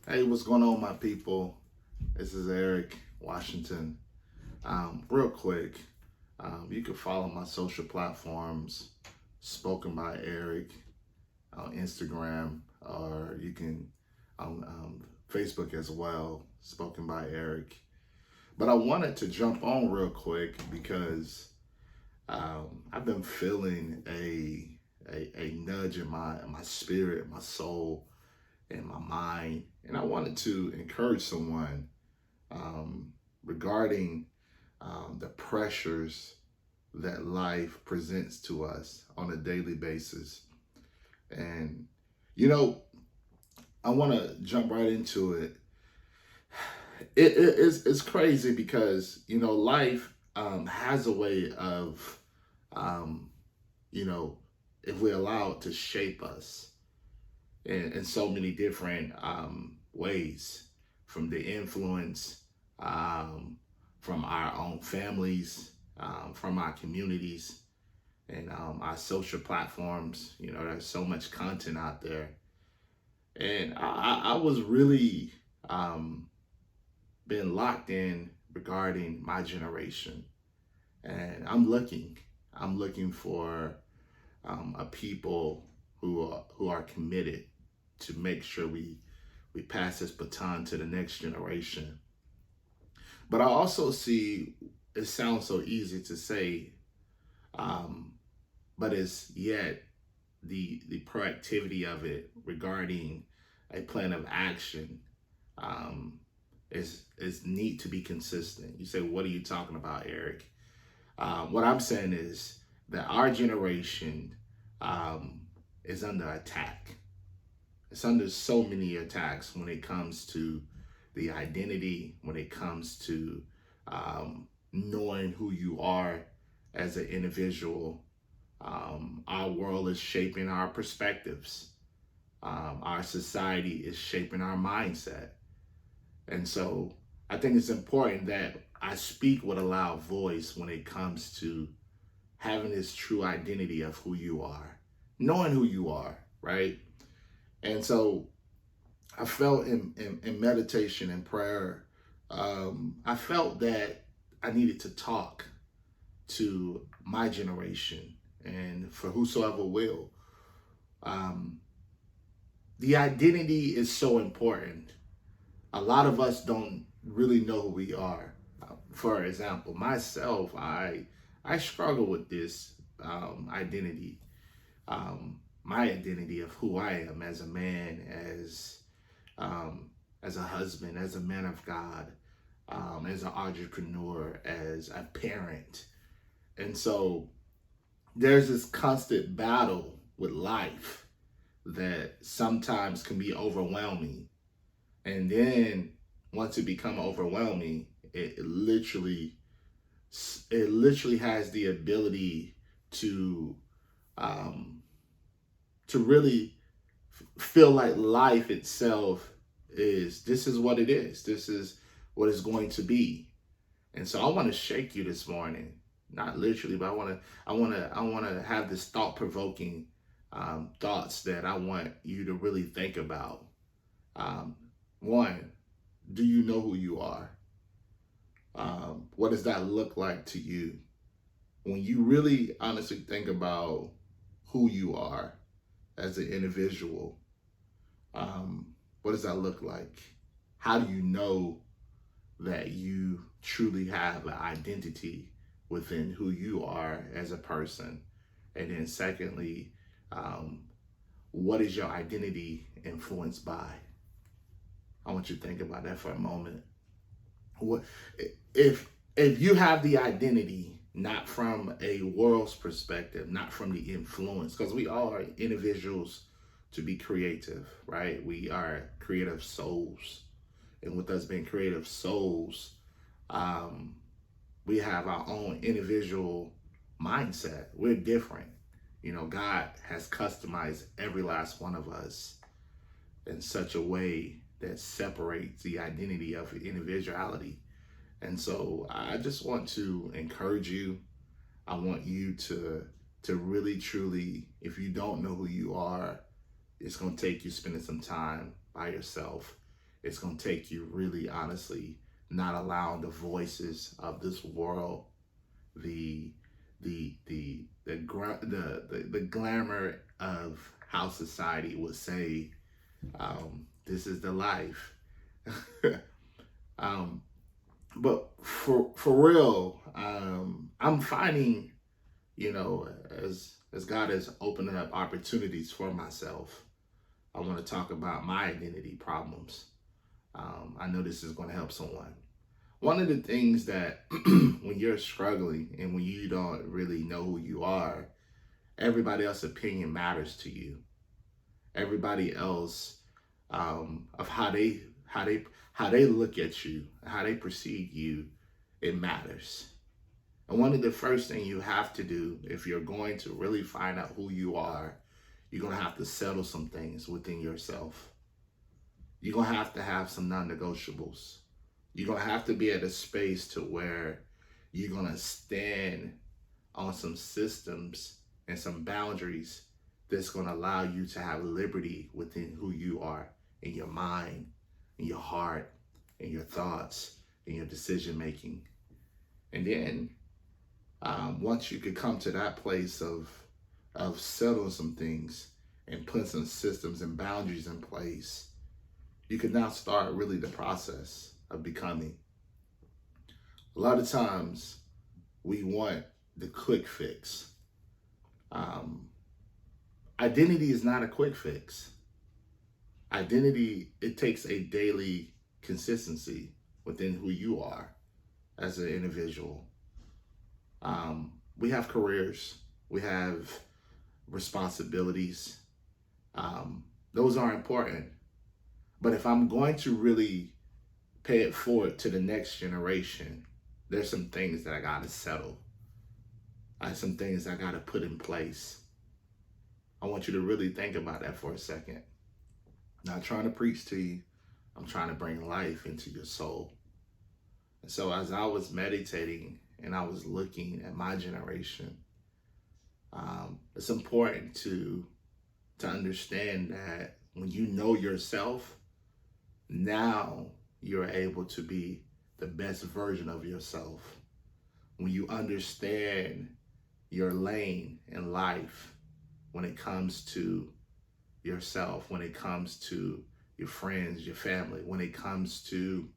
Hey, what's going on, my people? This is Eric Washington. Real quick, you can follow my social platforms, Spoken by Eric, on Instagram, or you can on Facebook as well, Spoken by Eric. But I wanted to jump on real quick because I've been feeling a nudge in my spirit, my soul, and my mind, and I wanted to encourage someone um, regarding the pressures that life presents to us on a daily basis. And, you know, I want to jump right into it. It's crazy because, life has a way of, um, you know, if we allow it to shape us in so many different ways, from the influence um, from our own families, from our communities, and our social platforms. There's so much content out there. And I was really um, been locked in regarding my generation. And I'm looking for a people who are committed to make sure we pass this baton to the next generation. But I also see it sounds so easy to say, um, but it's yet the proactivity of it regarding a plan of action um, is neat to be consistent. You say, what are you talking about, Eric? What I'm saying is that our generation um, is under attack. It's under so many attacks when it comes to the identity, when it comes to knowing who you are as an individual. Our world is shaping our perspectives. Our society is shaping our mindset. And so I think it's important that I speak with a loud voice when it comes to having this true identity of who you are, knowing who you are, right? And so I felt in meditation and prayer, I felt that I needed to talk to my generation and for whosoever will. Um, the identity is so important. A lot of us don't really know who we are. For example, myself, I struggle with this identity, my identity of who I am as a man, um, as a husband, as a man of God, as an entrepreneur, as a parent. And so there's this constant battle with life that sometimes can be overwhelming. And then once it become overwhelming, it literally has the ability to um, to really feel like life itself is this is what it is. This is what it's going to be. And so I want to shake you this morning, not literally, but I want to have this thought provoking thoughts that I want you to really think about. Um, One, do you know who you are? What does that look like to you? When you really honestly think about who you are as an individual, um, what does that look like? How do you know that you truly have an identity within who you are as a person? And then, secondly, um, what is your identity influenced by? I want you to think about that for a moment. What if you have the identity not from a world's perspective, not from the influence, because we all are individuals to be creative, right? We are creative souls, and with us being creative souls, um, we have our own individual mindset. We're different. God has customized every last one of us in such a way that separates the identity of individuality. And so I just want to encourage you. I want you to really truly, if you don't know who you are, it's going to take you spending some time by yourself It's going to take you really honestly not allowing the voices of this world, the the glamour of how society would say, this is the life. um, but for real, I'm finding, as God is opening up opportunities for myself, I want to talk about my identity problems. I know this is going to help someone. One of the things that when you're struggling and when you don't really know who you are, everybody else's opinion matters to you. Everybody else, of how they look at you, how they perceive you, it matters. And one of the first things you have to do if you're going to really find out who you are, you're going to have to settle some things within yourself. You're going to have some non-negotiables. You're going to have to be at a space to where you're going to stand on some systems and some boundaries that's going to allow you to have liberty within who you are, in your mind, in your heart, in your thoughts, in your decision making. And then once you could come to that place of settling some things and put some systems and boundaries in place, you can now start really the process of becoming. A lot of times we want the quick fix. Identity is not a quick fix. Identity, it takes a daily consistency within who you are as an individual. We have careers, we have responsibilities. Those are important. But if I'm going to really pay it forward to the next generation, there's some things that I got to settle. I have some things I got to put in place. I want you to really think about that for a second. Not trying to preach to you. I'm trying to bring life into your soul. And so as I was meditating and I was looking at my generation, it's important to understand that when you know yourself, now you're able to be the best version of yourself. When you understand your lane in life, when it comes to yourself, when it comes to your friends, your family, when it comes to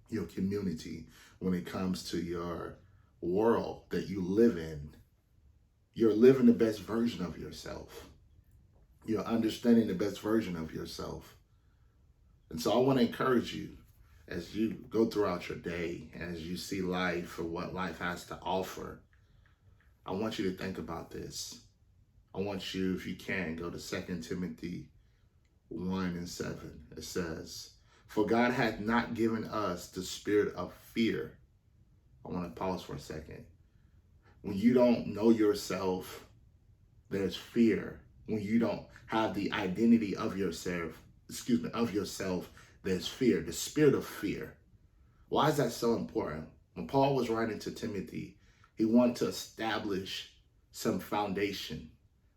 your community, when it comes to your world that you live in, you're living the best version of yourself. You're understanding the best version of yourself. And so I want to encourage you as you go throughout your day and as you see life or what life has to offer. I want you to think about this. I want you, if you can, go to 2 Timothy 1:7. It says, "For God hath not given us the spirit of fear." I want to pause for a second. When you don't know yourself, there's fear. When you don't have the identity of yourself, there's fear, the spirit of fear. Why is that so important? When Paul was writing to Timothy, he wanted to establish some foundation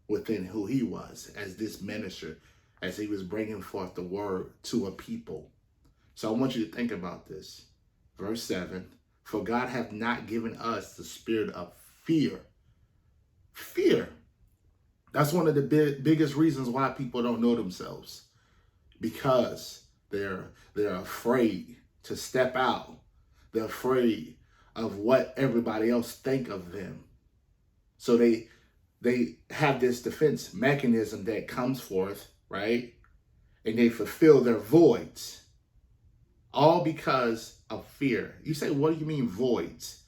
within who he was as this minister, as he was bringing forth the word to a people. So I want you to think about this. Verse 7, "For God hath not given us the spirit of fear." Fear. That's one of the biggest reasons why people don't know themselves. Because they're afraid to step out. They're afraid of what everybody else think of them. So they have this defense mechanism that comes forth, right? And they fulfill their voids. All because of fear. You say, what do you mean voids?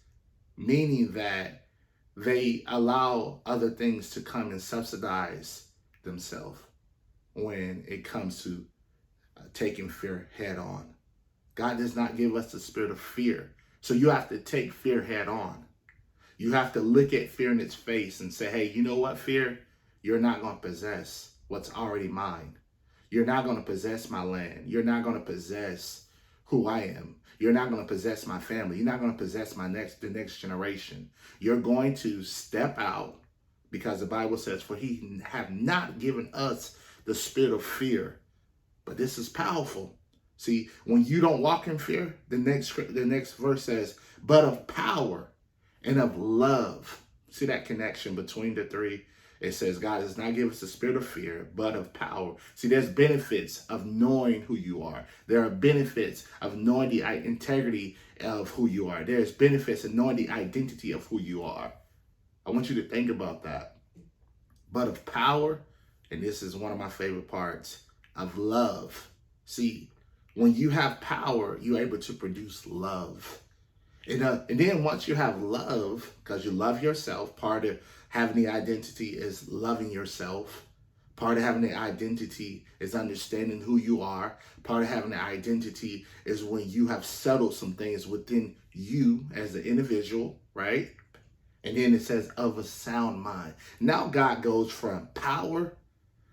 Meaning that they allow other things to come and subsidize themselves when it comes to taking fear head on. God does not give us the spirit of fear. So you have to take fear head on. You have to look at fear in its face and say, hey, you know what, fear? You're not going to possess what's already mine. You're not going to possess my land. You're not going to possess who I am. You're not going to possess my family. You're not going to possess the next generation. You're going to step out, because the Bible says, for he have not given us the spirit of fear. But this is powerful. See, when you don't walk in fear, the next verse says, but of power and of love. See that connection between the three? It says God does not give us a spirit of fear, but of power. See, there's benefits of knowing who you are. There are benefits of knowing the integrity of who you are. There's benefits of knowing the identity of who you are. I want you to think about that. But of power, and this is one of my favorite parts, of love. See, when you have power, you're able to produce love. And then once you have love, because you love yourself, part of having the identity is loving yourself. Part of having the identity is understanding who you are. Part of having the identity is when you have settled some things within you as an individual, right? And then it says of a sound mind. Now God goes from power,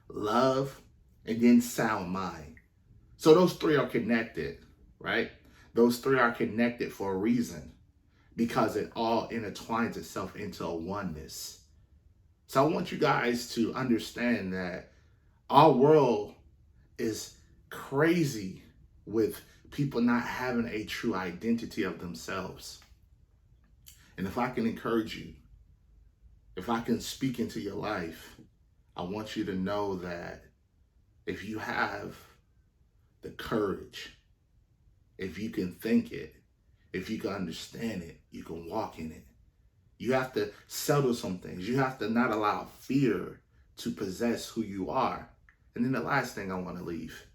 love, and then sound mind. So those three are connected, right? Those three are connected for a reason, because it all intertwines itself into a oneness. So I want you guys to understand that our world is crazy with people not having a true identity of themselves. And if I can encourage you, if I can speak into your life, I want you to know that if you have the courage, if you can think it, if you can understand it, you can walk in it. You have to settle some things. You have to not allow fear to possess who you are. And then the last thing I want to leave.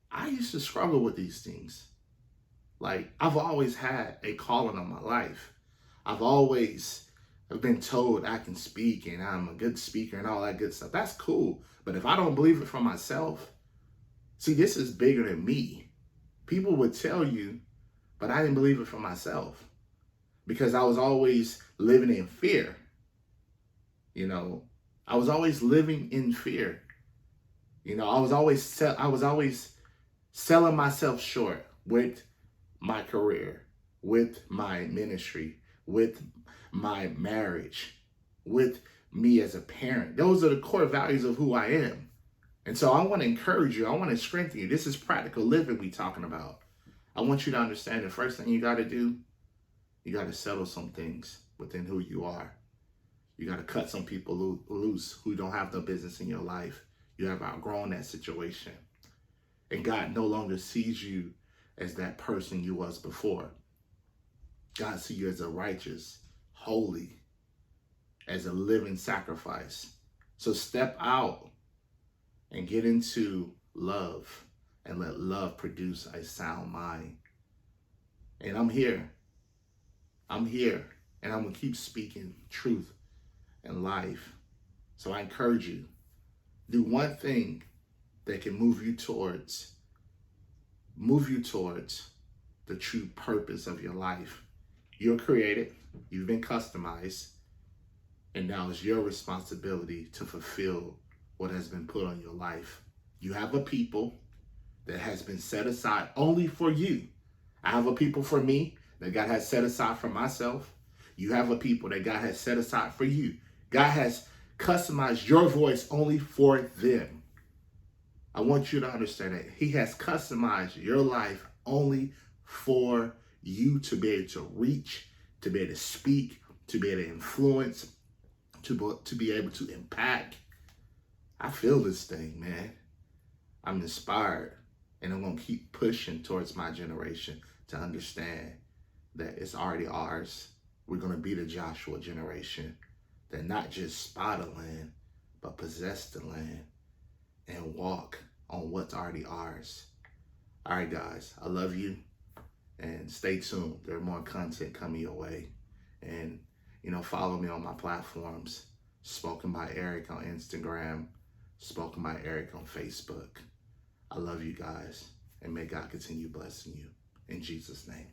I used to struggle with these things. Like, I've always had a calling on my life. I've been told I can speak and I'm a good speaker and all that good stuff. That's cool. But if I don't believe it for myself, see, this is bigger than me. People would tell you, but I didn't believe it for myself because I was always living in fear. I was always living in fear. I was always selling myself short with my career, with my ministry, with my marriage, with me as a parent. Those are the core values of who I am. And so I want to encourage you. I want to strengthen you. This is practical living we're talking about. I want you to understand the first thing you got to do, you got to settle some things within who you are. You got to cut some people loose who don't have no business in your life. You have outgrown that situation. And God no longer sees you as that person you was before. God sees you as a righteous, holy, as a living sacrifice. So step out and get into love and let love produce a sound mind. And I'm here, and I'm going to keep speaking truth and life. So I encourage you, do one thing that can move you towards the true purpose of your life. You're created, you've been customized, and now it's your responsibility to fulfill what has been put on your life. You have a people that has been set aside only for you. I have a people for me that God has set aside for myself. You have a people that God has set aside for you. God has customized your voice only for them. I want you to understand that He has customized your life only for you to be able to reach, to be able to speak, to be able to influence, to be able to impact. I feel this thing, man. I'm inspired, and I'm going to keep pushing towards my generation to understand that it's already ours. We're going to be the Joshua generation that not just spot the land, but possess the land and walk on what's already ours. All right, guys, I love you, and stay tuned. There's more content coming your way. And, follow me on my platforms, Spoken by Eric on Instagram, Spoken by Eric on Facebook. I love you guys, and may God continue blessing you. In Jesus' name.